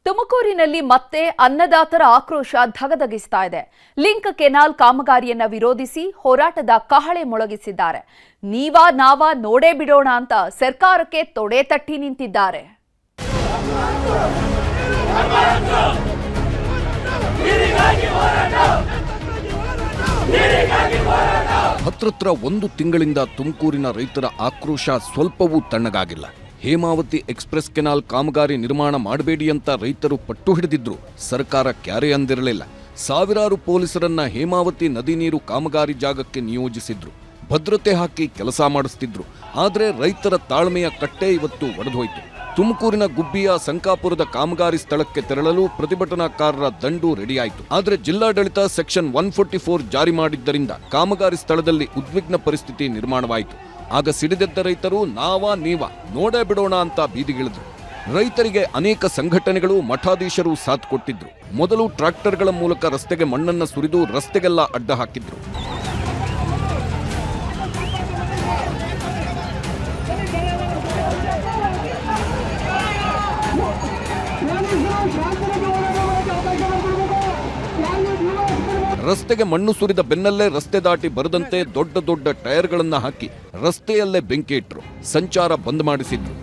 ತುಮಕೂರಿನಲ್ಲಿ ಮತ್ತೆ ಅನ್ನದಾತರ ಆಕ್ರೋಶ ಧಗಧಗಿಸ್ತಾ ಇದೆ. ಲಿಂಕ್ ಕೆನಾಲ್ ಕಾಮಗಾರಿಯನ್ನ ವಿರೋಧಿಸಿ ಹೋರಾಟದ ಕಹಳೆ ಮೊಳಗಿಸಿದ್ದಾರೆ. ನೀವಾ ನಾವಾ ನೋಡೇ ಬಿಡೋಣ ಅಂತ ಸರ್ಕಾರಕ್ಕೆ ತೊಡೆ ತಟ್ಟಿ ನಿಂತಿದ್ದಾರೆ. ಹತ್ರತ್ರ ಒಂದು ತಿಂಗಳಿಂದ ತುಮಕೂರಿನ ರೈತರ ಆಕ್ರೋಶ ಸ್ವಲ್ಪವೂ ತಣ್ಣಗಾಗಿಲ್ಲ. ಹೇಮಾವತಿ ಎಕ್ಸ್ಪ್ರೆಸ್ ಕೆನಾಲ್ ಕಾಮಗಾರಿ ನಿರ್ಮಾಣ ಮಾಡಬೇಡಿ ಅಂತ ರೈತರು ಪಟ್ಟು ಹಿಡಿದಿದ್ರು. ಸರ್ಕಾರ ಕ್ಯಾರೆ ಅಂದಿರಲಿಲ್ಲ. ಸಾವಿರಾರು ಪೊಲೀಸರನ್ನ ಹೇಮಾವತಿ ನದಿ ನೀರು ಕಾಮಗಾರಿ ಜಾಗಕ್ಕೆ ನಿಯೋಜಿಸಿದ್ರು. ಭದ್ರತೆ ಹಾಕಿ ಕೆಲಸ ಮಾಡಿಸ್ತಿದ್ರು. ಆದ್ರೆ ರೈತರ ತಾಳ್ಮೆಯ ಕಟ್ಟೆ ಇವತ್ತು ಒಡೆದೋಯ್ತು. ತುಮಕೂರಿನ ಗುಬ್ಬಿಯ ಸಂಕಾಪುರದ ಕಾಮಗಾರಿ ಸ್ಥಳಕ್ಕೆ ತೆರಳಲು ಪ್ರತಿಭಟನಾಕಾರರ ದಂಡು ರೆಡಿಯಾಯಿತು. ಆದರೆ ಜಿಲ್ಲಾಡಳಿತ ಸೆಕ್ಷನ್ 144 ಜಾರಿ ಮಾಡಿದ್ದರಿಂದ ಕಾಮಗಾರಿ ಸ್ಥಳದಲ್ಲಿ ಉದ್ವಿಗ್ನ ಪರಿಸ್ಥಿತಿ ನಿರ್ಮಾಣವಾಯಿತು. ಆಗ ಸಿಡಿದೆದ್ದ ರೈತರು ನಾವಾ ನೀವಾ ನೋಡೇ ಬಿಡೋಣ ಅಂತ ಬೀದಿಗಿಳಿದ್ರು. ರೈತರಿಗೆ ಅನೇಕ ಸಂಘಟನೆಗಳು ಮಠಾಧೀಶರು ಸಾಥ್ ಕೊಟ್ಟಿದ್ರು. ಮೊದಲು ಟ್ರಾಕ್ಟರ್ಗಳ ಮೂಲಕ ರಸ್ತೆಗೆ ಮಣ್ಣನ್ನ ಸುರಿದು ರಸ್ತೆಗೆಲ್ಲ ಅಡ್ಡ ಹಾಕಿದ್ರು. ರಸ್ತೆಗೆ ಮಣ್ಣು ಸುರಿದ ಬೆನ್ನಲ್ಲೇ ರಸ್ತೆ ದಾಟಿ ಬರದಂತೆ ದೊಡ್ಡ ದೊಡ್ಡ ಟೈರ್ಗಳನ್ನ ಹಾಕಿ ರಸ್ತೆಯಲ್ಲೇ ಬೆಂಕಿ ಇಟ್ರು. ಸಂಚಾರ ಬಂದ್ ಮಾಡಿಸಿದ್ರು.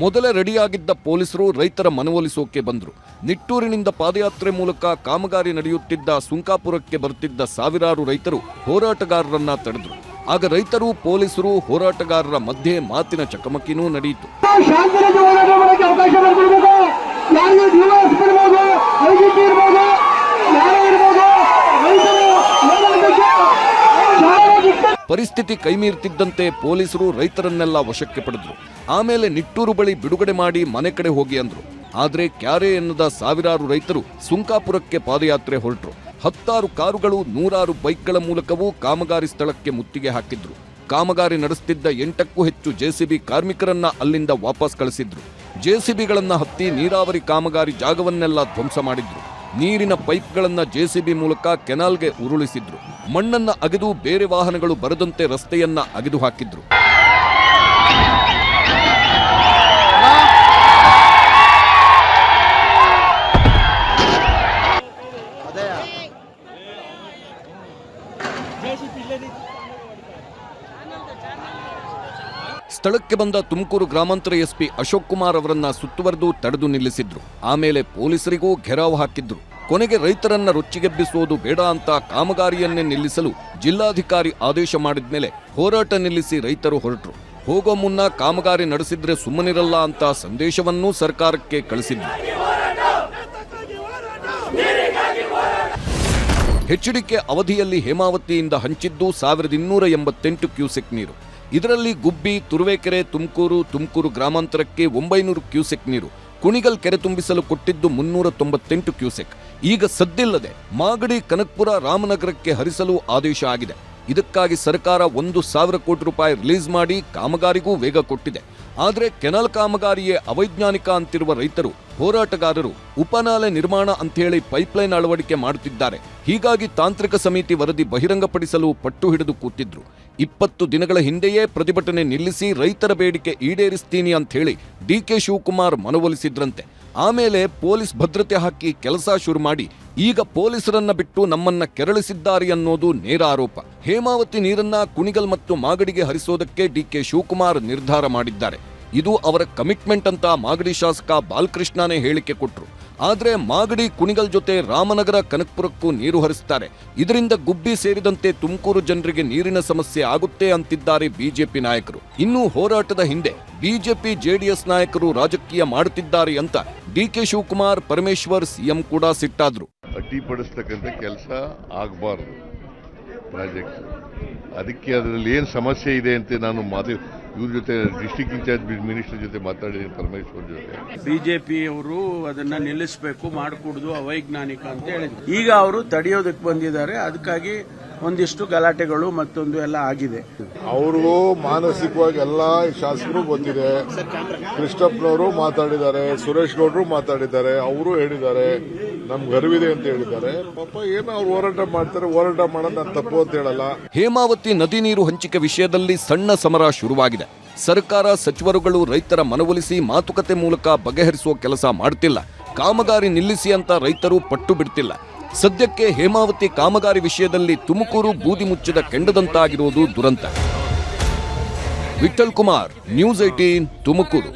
ಮೊದಲೇ ರೆಡಿಯಾಗಿದ್ದ ಪೊಲೀಸರು ರೈತರ ಮನವೊಲಿಸೋಕೆ ಬಂದ್ರು. ನಿಟ್ಟೂರಿನಿಂದ ಪಾದಯಾತ್ರೆ ಮೂಲಕ ಕಾಮಗಾರಿ ನಡೆಯುತ್ತಿದ್ದ ಸುಂಕಾಪುರಕ್ಕೆ ಬರುತ್ತಿದ್ದ ಸಾವಿರಾರು ರೈತರು ಹೋರಾಟಗಾರರನ್ನ ತಡೆದ್ರು. ಆಗ ರೈತರು ಪೊಲೀಸರು ಹೋರಾಟಗಾರರ ಮಧ್ಯೆ ಮಾತಿನ ಚಕಮಕಿನೂ ನಡೆಯಿತು. ಪರಿಸ್ಥಿತಿ ಕೈಮೀರ್ತಿದ್ದಂತೆ ಪೊಲೀಸರು ರೈತರನ್ನೆಲ್ಲ ವಶಕ್ಕೆ ಪಡೆದ್ರು. ಆಮೇಲೆ ನಿಟ್ಟೂರು ಬಳಿ ಬಿಡುಗಡೆ ಮಾಡಿ ಮನೆ ಕಡೆ ಹೋಗಿ ಅಂದ್ರು. ಆದ್ರೆ ಕ್ಯಾರೆ ಎನ್ನದ ಸಾವಿರಾರು ರೈತರು ಸುಂಕಾಪುರಕ್ಕೆ ಪಾದಯಾತ್ರೆ ಹೊರಟರು. 10 ಕಾರುಗಳು 100 ಬೈಕ್ಗಳ ಮೂಲಕವೂ ಕಾಮಗಾರಿ ಸ್ಥಳಕ್ಕೆ ಮುತ್ತಿಗೆ ಹಾಕಿದ್ರು. ಕಾಮಗಾರಿ ನಡೆಸುತ್ತಿದ್ದ 8ಕ್ಕೂ ಹೆಚ್ಚು ಜೆಸಿಬಿ ಕಾರ್ಮಿಕರನ್ನ ಅಲ್ಲಿಂದ ವಾಪಸ್ ಕಳಿಸಿದ್ರು. ಜೆಸಿಬಿಗಳನ್ನ ಹತ್ತಿ ನೀರಾವರಿ ಕಾಮಗಾರಿ ಜಾಗವನ್ನೆಲ್ಲ ಧ್ವಂಸ ಮಾಡಿದ್ರು. ನೀರಿನ ಪೈಪ್ಗಳನ್ನ ಜೆಸಿಬಿ ಮೂಲಕ ಕೆನಾಲ್ಗೆ ಉರುಳಿಸಿದ್ರು. ಮಣ್ಣನ್ನ ಅಗೆದು ಬೇರೆ ವಾಹನಗಳು ಬರದಂತೆ ರಸ್ತೆಯನ್ನ ಅಗೆದು ಹಾಕಿದ್ರು. ಸ್ಥಳಕ್ಕೆ ಬಂದ ತುಮಕೂರು ಗ್ರಾಮಾಂತರ ಎಸ್ಪಿ ಅಶೋಕ್ ಕುಮಾರ್ ಅವರನ್ನ ಸುತ್ತುವರೆದು ತಡೆದು ನಿಲ್ಲಿಸಿದ್ರು. ಆಮೇಲೆ ಪೊಲೀಸರಿಗೂ ಘೆರಾವ್ ಹಾಕಿದ್ರು. ಕೊನೆಗೆ ರೈತರನ್ನ ರೊಚ್ಚಿಗೆಬ್ಬಿಸುವುದು ಬೇಡ ಅಂತ ಕಾಮಗಾರಿಯನ್ನೇ ನಿಲ್ಲಿಸಲು ಜಿಲ್ಲಾಧಿಕಾರಿ ಆದೇಶ ಮಾಡಿದ್ಮೇಲೆ ಹೋರಾಟ ನಿಲ್ಲಿಸಿ ರೈತರು ಹೊರಟರು. ಹೋಗೋ ಮುನ್ನ ಕಾಮಗಾರಿ ನಡೆಸಿದ್ರೆ ಸುಮ್ಮನಿರಲ್ಲ ಅಂತ ಸಂದೇಶವನ್ನೂ ಸರ್ಕಾರಕ್ಕೆ ಕಳಿಸಿದ್ರು. ಎಚ್ಡಿಕೆ ಅವಧಿಯಲ್ಲಿ ಹೇಮಾವತಿಯಿಂದ ಹಂಚಿದ್ದು 1288 ಕ್ಯೂಸೆಕ್ ನೀರು. ಇದರಲ್ಲಿ ಗುಬ್ಬಿ, ತುರುವೇಕೆರೆ, ತುಮಕೂರು ಗ್ರಾಮಾಂತರಕ್ಕೆ 900 ಕ್ಯೂಸೆಕ್ ನೀರು, ಕುಣಿಗಲ್ ಕೆರೆ ತುಂಬಿಸಲು ಕೊಟ್ಟಿದ್ದು 398 ಕ್ಯೂಸೆಕ್. ಈಗ ಸದ್ದಿಲ್ಲದೆ ಮಾಗಡಿ, ಕನಕಪುರ, ರಾಮನಗರಕ್ಕೆ ಹರಿಸಲು ಆದೇಶ ಆಗಿದೆ. ಇದಕ್ಕಾಗಿ ಸರ್ಕಾರ 1,000 ಕೋಟಿ ರೂಪಾಯಿ ರಿಲೀಸ್ ಮಾಡಿ ಕಾಮಗಾರಿಗೂ ವೇಗ ಕೊಟ್ಟಿದೆ. ಆದರೆ ಕೆನಾಲ್ ಕಾಮಗಾರಿಯೇ ಅವೈಜ್ಞಾನಿಕ ಅಂತಿರುವ ರೈತರು, ಹೋರಾಟಗಾರರು ಉಪನಾಲೆ ನಿರ್ಮಾಣ ಅಂಥೇಳಿ ಪೈಪ್ಲೈನ್ ಅಳವಡಿಕೆ ಮಾಡುತ್ತಿದ್ದಾರೆ. ಹೀಗಾಗಿ ತಾಂತ್ರಿಕ ಸಮಿತಿ ವರದಿ ಬಹಿರಂಗಪಡಿಸಲು ಪಟ್ಟು ಹಿಡಿದು ಕೂತಿದ್ರು. 20 ದಿನಗಳ ಹಿಂದೆಯೇ ಪ್ರತಿಭಟನೆ ನಿಲ್ಲಿಸಿ ರೈತರ ಬೇಡಿಕೆ ಈಡೇರಿಸ್ತೀನಿ ಅಂತ ಹೇಳಿ ಡಿಕೆ ಶಿವಕುಮಾರ್ ಮನವೊಲಿಸಿದ್ರಂತೆ. ಆಮೇಲೆ ಪೊಲೀಸ್ ಭದ್ರತೆ ಹಾಕಿ ಕೆಲಸ ಶುರು ಮಾಡಿ ಈಗ ಪೊಲೀಸರನ್ನ ಬಿಟ್ಟು ನಮ್ಮನ್ನ ಕೆರಳಿಸಿದ್ದಾರೆ ಅನ್ನೋದು ನೇರ ಆರೋಪ. ಹೇಮಾವತಿ ನೀರನ್ನ ಕುಣಿಗಲ್ ಮತ್ತು ಮಾಗಡಿಗೆ ಹರಿಸೋದಕ್ಕೆ ಡಿಕೆ ಶಿವಕುಮಾರ್ ನಿರ್ಧಾರ ಮಾಡಿದ್ದಾರೆ. ಇದು ಅವರ ಕಮಿಟ್ಮೆಂಟ್ ಅಂತ ಮಾಗಡಿ ಶಾಸಕ ಬಾಲಕೃಷ್ಣನೇ ಹೇಳಿಕೆ ಕೊಟ್ರು. ಆದ್ರೆ ಮಾಗಡಿ, ಕುಣಿಗಲ್ ಜೊತೆ ರಾಮನಗರ, ಕನಕಪುರಕ್ಕೂ ನೀರು ಹರಿಸ್ತಾರೆ. ಇದರಿಂದ ಗುಬ್ಬಿ ಸೇರಿದಂತೆ ತುಮಕೂರು ಜನರಿಗೆ ನೀರಿನ ಸಮಸ್ಯೆ ಆಗುತ್ತೆ ಅಂತಿದ್ದಾರೆ ಬಿಜೆಪಿ ನಾಯಕರು. ಇನ್ನು ಹೋರಾಟದ ಹಿಂದೆ ಬಿಜೆಪಿ ಜೆಡಿಎಸ್ ನಾಯಕರು ರಾಜಕೀಯ ಮಾಡುತ್ತಿದ್ದಾರೆ ಅಂತ ಡಿಕೆ ಶಿವಕುಮಾರ್, ಪರಮೇಶ್ವರ್, ಸಿಎಂ ಕೂಡ ಸಿಟ್ಟಾದ್ರು. ಅಡ್ಡಿಪಡಿಸ್ತಕ್ಕಂಥ ಕೆಲಸ ಆಗಬಾರ್ದು ಪ್ರಾಜೆಕ್ಟ್. ಅದಕ್ಕೆ ಅದರಲ್ಲಿ ಏನು ಸಮಸ್ಯೆ ಇದೆ ಅಂತ ನಾನು ಇವ್ರ ಜೊತೆ ಡಿಸ್ಟ್ರಿಕ್ಟ್ ಇನ್ಚಾರ್ಜ್ ಮಿನಿಸ್ಟರ್ ಜೊತೆ ಮಾತಾಡಿದ್ದೀನಿ, ಪರಮೇಶ್ವರ್ ಜೊತೆ. ಬಿಜೆಪಿಯವರು ಅದನ್ನ ನಿಲ್ಲಿಸಬೇಕು, ಮಾಡಿಕೊಡುದು ಅವೈಜ್ಞಾನಿಕ ಅಂತ ಹೇಳಿದ್ರು. ಈಗ ಅವರು ತಡೆಯೋದಕ್ಕೆ ಬಂದಿದ್ದಾರೆ. ಅದಕ್ಕಾಗಿ ಒಂದಿಷ್ಟು ಗಲಾಟೆಗಳು ಮತ್ತೊಂದು ಎಲ್ಲ ಆಗಿದೆ. ಅವ್ರಿಗೂ ಮಾನಸಿಕವಾಗಿ ಎಲ್ಲ ಶಾಸಕರು ಗೊತ್ತಿದೆ. ಕೃಷ್ಣಪ್ಪನವರು ಮಾತಾಡಿದ್ದಾರೆ, ಸುರೇಶ್ ಗೌಡರು ಮಾತಾಡಿದ್ದಾರೆ, ಅವರು ಹೇಳಿದ್ದಾರೆ ನಮ್ಗೆ ಅರಿವಿದೆ ಅಂತ ಹೇಳಿದ್ದಾರೆ. ಪಾಪ ಏನೋ ಅವ್ರು ಹೋರಾಟ ಮಾಡ್ತಾರೆ, ಹೋರಾಟ ಮಾಡೋದು ನಾನು ತಪ್ಪು ಅಂತ ಹೇಳಲ್ಲ. ಹೇಮಾವತಿ ನದಿ ನೀರು ಹಂಚಿಕೆ ವಿಷಯದಲ್ಲಿ ಸಣ್ಣ ಸಮರ ಶುರುವಾಗಿದೆ. ಸರ್ಕಾರ ಸಚಿವರುಗಳು ರೈತರ ಮನವೊಲಿಸಿ ಮಾತುಕತೆ ಮೂಲಕ ಬಗೆಹರಿಸುವ ಕೆಲಸ ಮಾಡ್ತಿಲ್ಲ. ಕಾಮಗಾರಿ ನಿಲ್ಲಿಸಿ ಅಂತ ರೈತರು ಪಟ್ಟು ಬಿಡ್ತಿಲ್ಲ. ಸದ್ಯಕ್ಕೆ ಹೇಮಾವತಿ ಕಾಮಗಾರಿ ವಿಷಯದಲ್ಲಿ ತುಮಕೂರು ಬೂದಿ ಮುಚ್ಚಿದ ಕೆಂಡದಂತಾಗಿರುವುದು ದುರಂತ. ವಿಠಲ್ ಕುಮಾರ್, ನ್ಯೂಸ್ 18, ತುಮಕೂರು.